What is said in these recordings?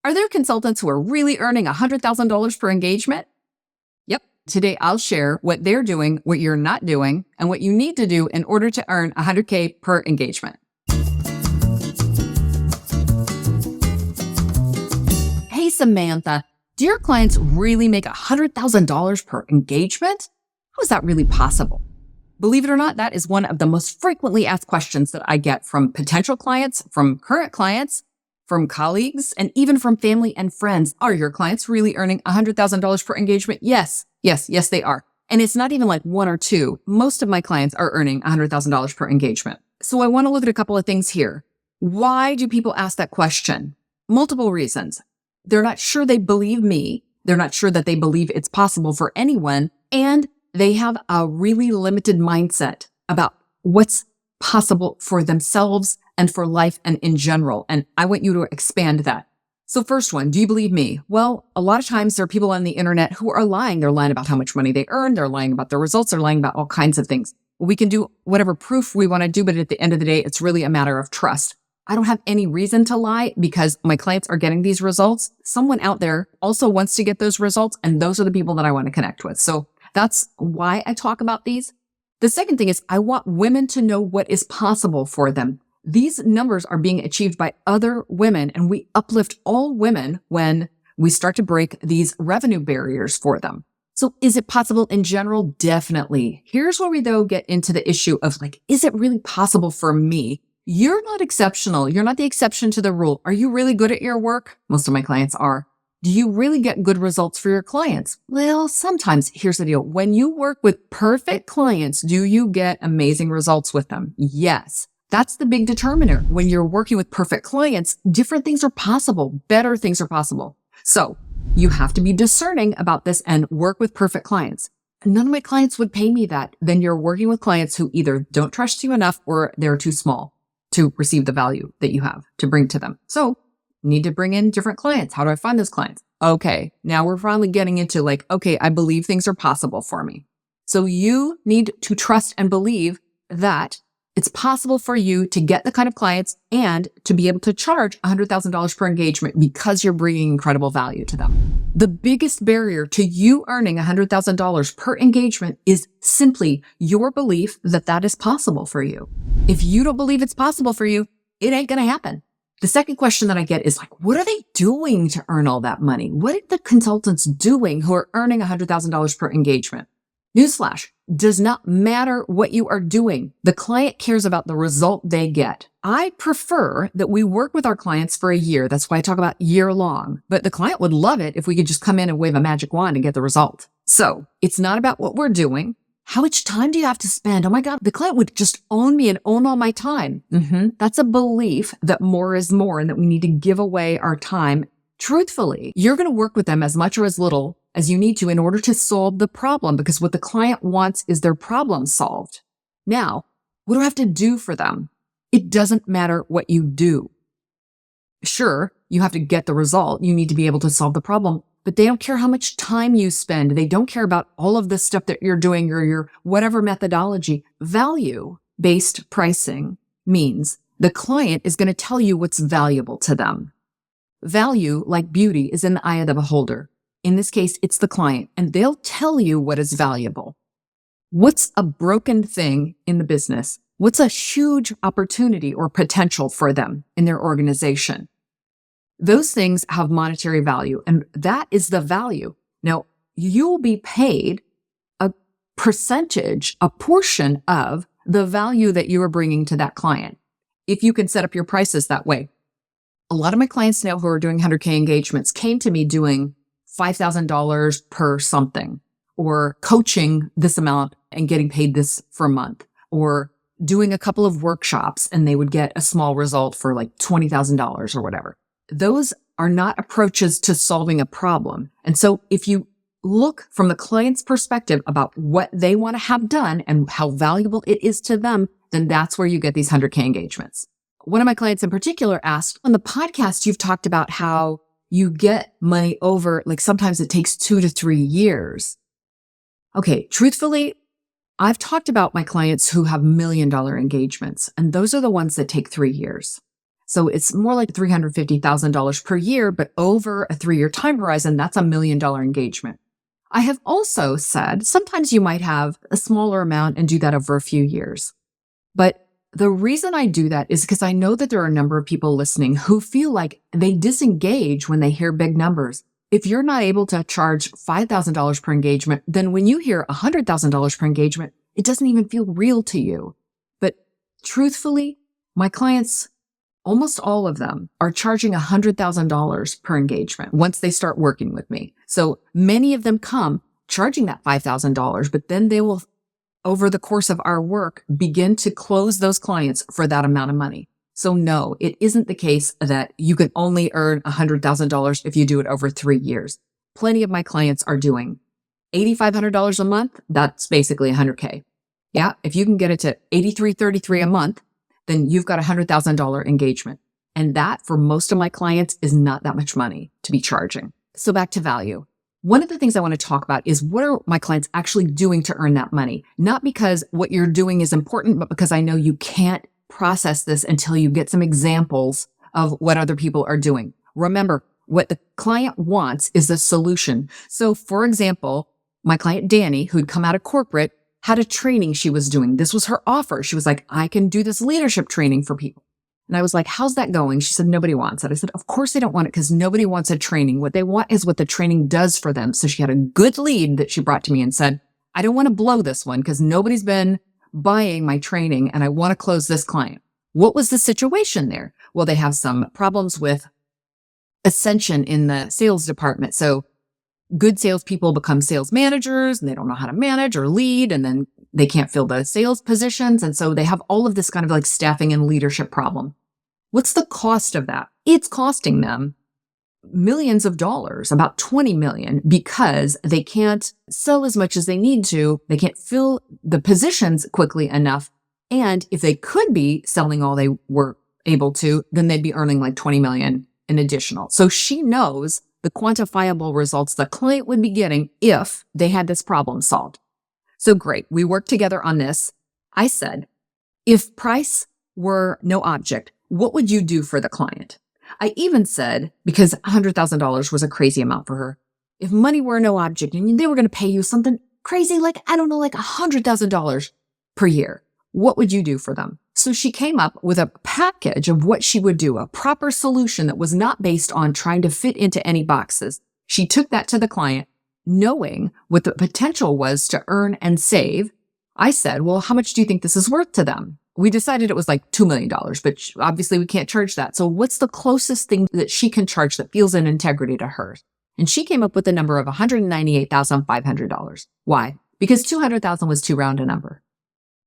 Are there consultants who are really earning $100,000 per engagement? Yep. Today, I'll share what they're doing, what you're not doing, and what you need to do in order to earn $100K per engagement. Hey, Samantha, do your clients really make $100,000 per engagement? How is that really possible? Believe it or not, that is one of the most frequently asked questions that I get from potential clients, from current clients, from colleagues, and even from family and friends. Are your clients really earning $100,000 per engagement? Yes, they are. And it's not even like one or two. Most of my clients are earning $100,000 per engagement. So I want to look at a couple of things here. Why do people ask that question? Multiple reasons. They're not sure they believe me. They're not sure that they believe it's possible for anyone. And they have a really limited mindset about what's possible for themselves and for life and in general. And I want you to expand that. So first one, do you believe me? Well, a lot of times there are people on the internet who are lying. They're lying about how much money they earn. They're lying about their results. They're lying about all kinds of things. We can do whatever proof we want to do, but at the end of the day, it's really a matter of trust. I don't have any reason to lie because my clients are getting these results. Someone out there also wants to get those results, and those are the people that I want to connect with. So that's why I talk about these. The second thing is I want women to know what is possible for them. These numbers are being achieved by other women, and we uplift all women when we start to break these revenue barriers for them. So is it possible in general? Definitely. Here's where we though get into the issue of like, is it really possible for me? You're not exceptional. You're not the exception to the rule. Are you really good at your work? Most of my clients are. Do you really get good results for your clients? Well, sometimes. Here's the deal. When you work with perfect clients, do you get amazing results with them? Yes. That's the big determiner. When you're working with perfect clients, different things are possible. Better things are possible. So you have to be discerning about this and work with perfect clients. None of my clients would pay me that. Then you're working with clients who either don't trust you enough or they're too small to receive the value that you have to bring to them. So you need to bring in different clients. How do I find those clients? Okay, now we're finally getting into like, okay, I believe things are possible for me. So you need to trust and believe that it's possible for you to get the kind of clients and to be able to charge $100,000 per engagement because you're bringing incredible value to them. The biggest barrier to you earning $100,000 per engagement is simply your belief that that is possible for you. If you don't believe it's possible for you, it ain't going to happen. The second question that I get is like, what are they doing to earn all that money? What are the consultants doing who are earning $100,000 per engagement? Newsflash, does not matter what you are doing. The client cares about the result they get. I prefer that we work with our clients for a year. That's why I talk about year long. But the client would love it if we could just come in and wave a magic wand and get the result. So it's not about what we're doing. How much time do you have to spend? Oh my God, the client would just own me and own all my time. That's a belief that more is more and that we need to give away our time. Truthfully, you're going to work with them as much or as little as you need to in order to solve the problem, because what the client wants is their problem solved. Now, what do I have to do for them? It doesn't matter what you do. Sure, you have to get the result. You need to be able to solve the problem, but they don't care how much time you spend. They don't care about all of the stuff that you're doing or your whatever methodology. Value-based pricing means the client is going to tell you what's valuable to them. Value, like beauty, is in the eye of the beholder. In this case, it's the client, and they'll tell you what is valuable. What's a broken thing in the business? What's a huge opportunity or potential for them in their organization? Those things have monetary value, and that is the value. Now, you'll be paid a percentage, a portion of the value that you are bringing to that client, if you can set up your prices that way. A lot of my clients now who are doing 100K engagements came to me doing $5,000 per something, or coaching this amount and getting paid this for a month, or doing a couple of workshops and they would get a small result for like $20,000 or whatever. Those are not approaches to solving a problem. And so if you look from the client's perspective about what they want to have done and how valuable it is to them, then that's where you get these 100K engagements. One of my clients in particular asked, on the podcast, you've talked about how you get money over, like sometimes it takes 2 to 3 years. Okay, truthfully, I've talked about my clients who have $1 million engagements, and those are the ones that take 3 years. So it's more like $350,000 per year, but over a 3-year time horizon, that's $1 million engagement. I have also said sometimes you might have a smaller amount and do that over a few years. But the reason I do that is because I know that there are a number of people listening who feel like they disengage when they hear big numbers. If you're not able to charge $5,000 per engagement, then when you hear $100,000 per engagement, it doesn't even feel real to you. But truthfully, my clients, almost all of them, are charging $100,000 per engagement once they start working with me. So many of them come charging that $5,000, but then they will, over the course of our work, begin to close those clients for that amount of money. So no, it isn't the case that you can only earn $100,000 if you do it over 3 years. Plenty of my clients are doing $8,500 a month. That's basically $100K. Yeah. If you can get it to $8,333 a month, then you've got a $100,000 engagement. And that for most of my clients is not that much money to be charging. So back to value. One of the things I want to talk about is what are my clients actually doing to earn that money? Not because what you're doing is important, but because I know you can't process this until you get some examples of what other people are doing. Remember, what the client wants is a solution. So for example, my client Danny, who'd come out of corporate, had a training she was doing. This was her offer. She was like, I can do this leadership training for people. And I was like, how's that going? She said, nobody wants it. I said, of course they don't want it because nobody wants a training. What they want is what the training does for them. So she had a good lead that she brought to me and said, I don't want to blow this one because nobody's been buying my training and I want to close this client. What was the situation there? Well, they have some problems with ascension in the sales department. So good salespeople become sales managers and they don't know how to manage or lead, and then they can't fill the sales positions. And so they have all of this kind of like staffing and leadership problem. What's the cost of that? It's costing them millions of dollars, about 20 million, because they can't sell as much as they need to. They can't fill the positions quickly enough. And if they could be selling all they were able to, then they'd be earning like 20 million in additional. So she knows the quantifiable results the client would be getting if they had this problem solved. So great. We worked together on this. I said, if price were no object, what would you do for the client? I even said, because $100,000 was a crazy amount for her, if money were no object and they were going to pay you something crazy, like, I don't know, like $100,000 per year, what would you do for them? So she came up with a package of what she would do, a proper solution that was not based on trying to fit into any boxes. She took that to the client, knowing what the potential was to earn and save. I said, well, how much do you think this is worth to them? We decided it was like $2 million, but obviously we can't charge that. So what's the closest thing that she can charge that feels in integrity to her? And she came up with a number of $198,500. Why? Because $200,000 was too round a number.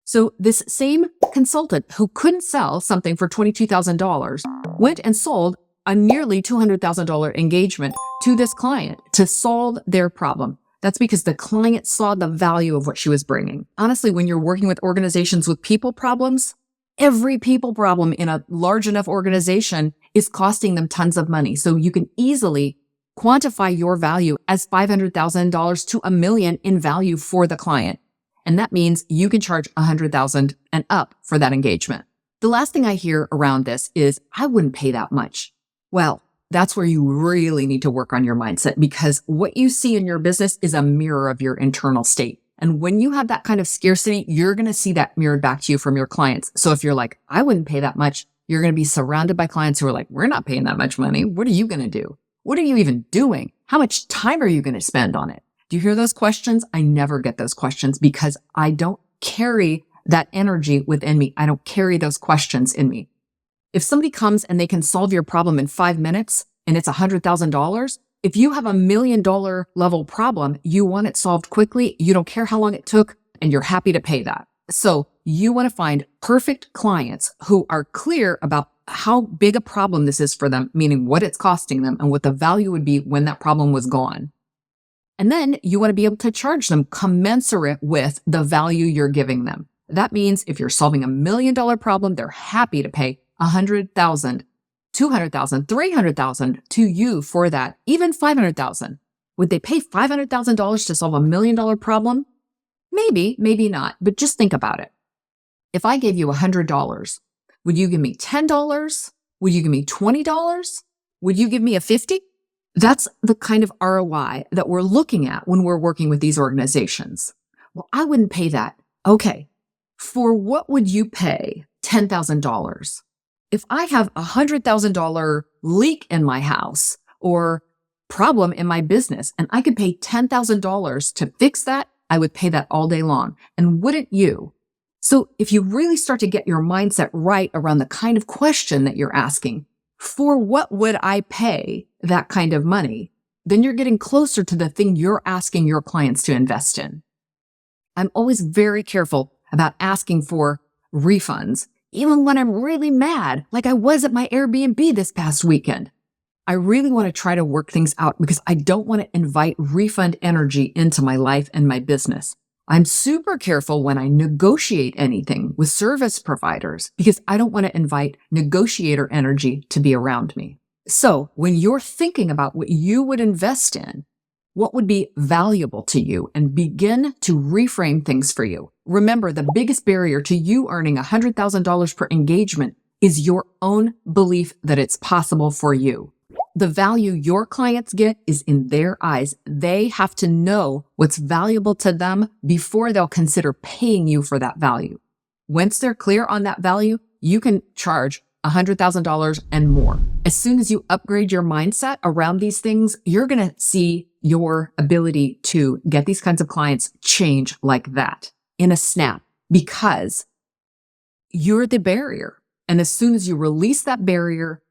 So this same consultant who couldn't sell something for $22,000 went and sold a nearly $200,000 engagement to this client to solve their problem. That's because the client saw the value of what she was bringing. Honestly, when you're working with organizations with people problems, every people problem in a large enough organization is costing them tons of money. So you can easily quantify your value as $500,000 to $1 million in value for the client. And that means you can charge $100,000 and up for that engagement. The last thing I hear around this is, I wouldn't pay that much. Well, that's where you really need to work on your mindset, because what you see in your business is a mirror of your internal state. And when you have that kind of scarcity, you're going to see that mirrored back to you from your clients. So if you're like, I wouldn't pay that much, you're going to be surrounded by clients who are like, we're not paying that much money. What are you going to do? What are you even doing? How much time are you going to spend on it? Do you hear those questions? I never get those questions because I don't carry that energy within me. I don't carry those questions in me. If somebody comes and they can solve your problem in 5 minutes and it's $100,000, if you have $1 million level problem, you want it solved quickly. You don't care how long it took and you're happy to pay that. So you want to find perfect clients who are clear about how big a problem this is for them, meaning what it's costing them and what the value would be when that problem was gone. And then you want to be able to charge them commensurate with the value you're giving them. That means if you're solving $1 million problem, they're happy to pay $100,000, $200,000, $300,000 to you for that, even $500,000. Would they pay $500,000 to solve $1 million problem? Maybe, maybe not, but just think about it. If I gave you $100, would you give me $10 Would you give me $20? Would you give me a $50? That's the kind of ROI that we're looking at when we're working with these organizations. Well, I wouldn't pay that. Okay. For what would you pay $10,000? If I have a $100,000 leak in my house or problem in my business and I could pay $10,000 to fix that, I would pay that all day long. And wouldn't you? So if you really start to get your mindset right around the kind of question that you're asking, for what would I pay that kind of money? Then you're getting closer to the thing you're asking your clients to invest in. I'm always very careful about asking for refunds, even when I'm really mad, like I was at my Airbnb this past weekend. I really want to try to work things out because I don't want to invite refund energy into my life and my business. I'm super careful when I negotiate anything with service providers because I don't want to invite negotiator energy to be around me. So when you're thinking about what you would invest in, what would be valuable to you, and begin to reframe things for you. Remember, the biggest barrier to you earning $100,000 per engagement is your own belief that it's possible for you. The value your clients get is in their eyes. They have to know what's valuable to them before they'll consider paying you for that value. Once they're clear on that value, you can charge $100,000 and more. As soon as you upgrade your mindset around these things, you're going to see your ability to get these kinds of clients change like that in a snap, because you're the barrier. And as soon as you release that barrier,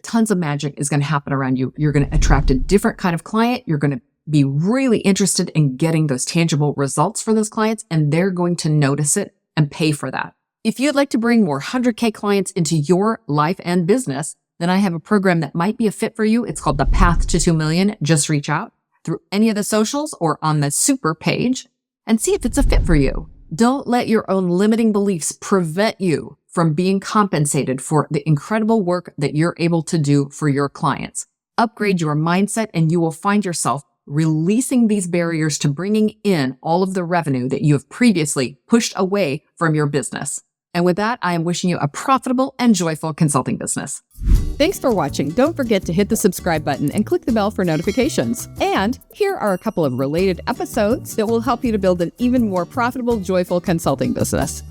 tons of magic is going to happen around you. You're going to attract a different kind of client. You're going to be really interested in getting those tangible results for those clients, and they're going to notice it and pay for that. If you'd like to bring more 100K clients into your life and business, then I have a program that might be a fit for you. It's called The Path to 2 Million. Just reach out through any of the socials or on the super page and see if it's a fit for you. Don't let your own limiting beliefs prevent you from being compensated for the incredible work that you're able to do for your clients. Upgrade your mindset and you will find yourself releasing these barriers to bringing in all of the revenue that you have previously pushed away from your business. And with that, I am wishing you a profitable and joyful consulting business. Thanks for watching. Don't forget to hit the subscribe button and click the bell for notifications. And here are a couple of related episodes that will help you to build an even more profitable, joyful consulting business.